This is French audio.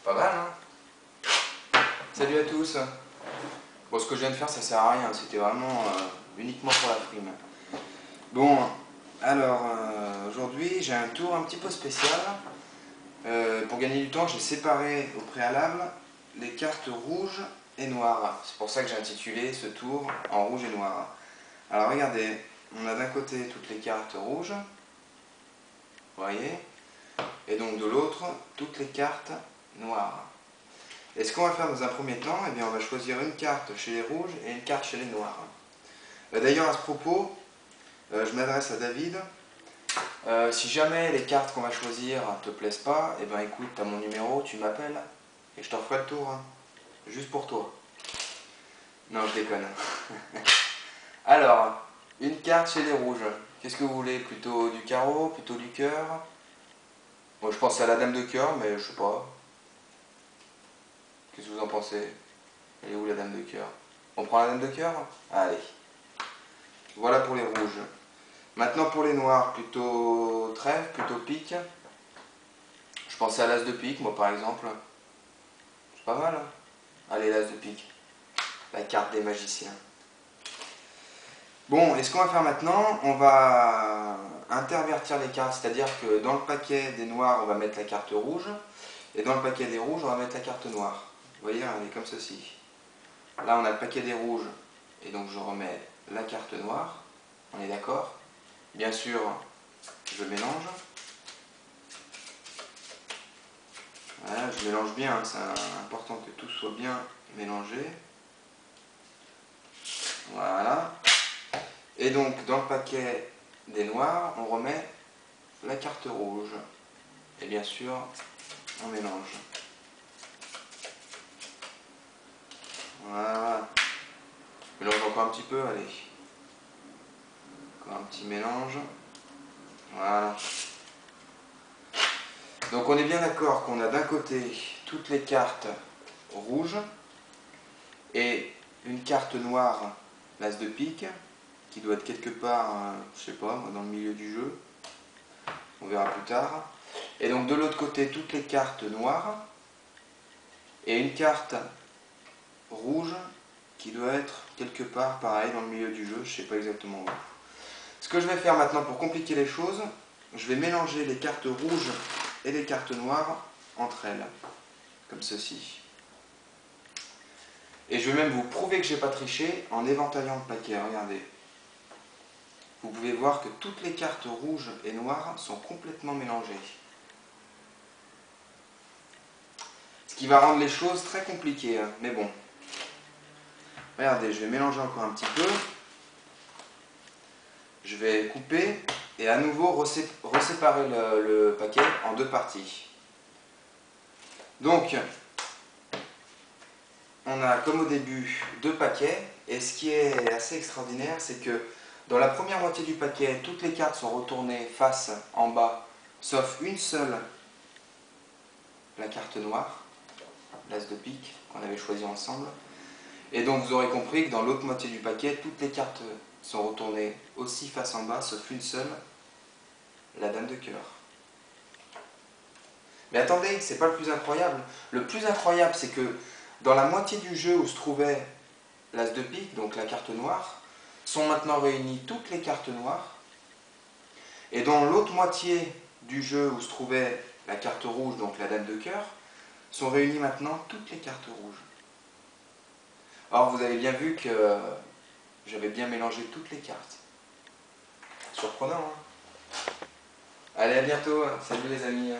Pas mal, hein? Salut à tous. Bon, ce que je viens de faire, ça sert à rien. C'était vraiment uniquement pour la frime. Bon, alors, aujourd'hui, j'ai un tour un petit peu spécial. Pour gagner du temps, j'ai séparé au préalable les cartes rouges et noires. C'est pour ça que j'ai intitulé ce tour en rouge et noir. Alors, regardez, on a d'un côté toutes les cartes rouges. Vous voyez? Et donc de l'autre, toutes les cartes noires. Et ce qu'on va faire dans un premier temps, eh bien, on va choisir une carte chez les rouges et une carte chez les noirs. D'ailleurs, à ce propos, je m'adresse à David. Si jamais les cartes qu'on va choisir ne te plaisent pas, eh ben, écoute, tu as mon numéro, tu m'appelles et je t'en ferai le tour. Hein. Juste pour toi. Non, je déconne. Alors, une carte chez les rouges. Qu'est-ce que vous voulez? Plutôt du carreau, plutôt du cœur? Bon, je pense à la dame de cœur, mais je sais pas. Qu'est-ce que vous en pensez? Elle est où la dame de cœur? On prend la dame de cœur? Allez. Voilà pour les rouges. Maintenant pour les noirs, plutôt trèfle, plutôt pique. Je pensais à l'as de pique, moi par exemple. C'est pas mal, hein? Allez, l'as de pique. La carte des magiciens. Bon, et ce qu'on va faire maintenant, on va intervertir les cartes. C'est-à-dire que dans le paquet des noirs, on va mettre la carte rouge. Et dans le paquet des rouges, on va mettre la carte noire. Vous voyez, elle est comme ceci. Là, on a le paquet des rouges. Et donc, je remets la carte noire. On est d'accord? Bien sûr, je mélange. Voilà, je mélange bien, hein, c'est important que tout soit bien mélangé. Voilà. Et donc, dans le paquet des noirs, on remet la carte rouge. Et bien sûr, on mélange. Voilà. Je mélange encore un petit peu, allez. Encore un petit mélange. Voilà. Donc on est bien d'accord qu'on a d'un côté toutes les cartes rouges et une carte noire, l'as de pique, qui doit être quelque part, je sais pas, dans le milieu du jeu. On verra plus tard. Et donc de l'autre côté, toutes les cartes noires et une carte rouge qui doit être quelque part, pareil, dans le milieu du jeu, je sais pas exactement où. Ce que je vais faire maintenant pour compliquer les choses, je vais mélanger les cartes rouges et les cartes noires entre elles, comme ceci. Et je vais même vous prouver que je n'ai pas triché en éventaillant le paquet, regardez. Vous pouvez voir que toutes les cartes rouges et noires sont complètement mélangées. Ce qui va rendre les choses très compliquées, hein. Mais bon. Regardez, je vais mélanger encore un petit peu. Je vais couper et à nouveau reséparer le paquet en deux parties. Donc, on a comme au début deux paquets, et ce qui est assez extraordinaire, c'est que dans la première moitié du paquet, toutes les cartes sont retournées face en bas, sauf une seule, la carte noire, l'as de pique, qu'on avait choisi ensemble. Et donc vous aurez compris que dans l'autre moitié du paquet, toutes les cartes sont retournées aussi face en bas, sauf une seule, la dame de cœur. Mais attendez, c'est pas le plus incroyable. Le plus incroyable, c'est que dans la moitié du jeu où se trouvait l'as de pique, donc la carte noire, sont maintenant réunies toutes les cartes noires. Et dans l'autre moitié du jeu où se trouvait la carte rouge, donc la dame de cœur, sont réunies maintenant toutes les cartes rouges. Or, vous avez bien vu que j'avais bien mélangé toutes les cartes. Surprenant, hein? Allez, à bientôt. Salut les amis.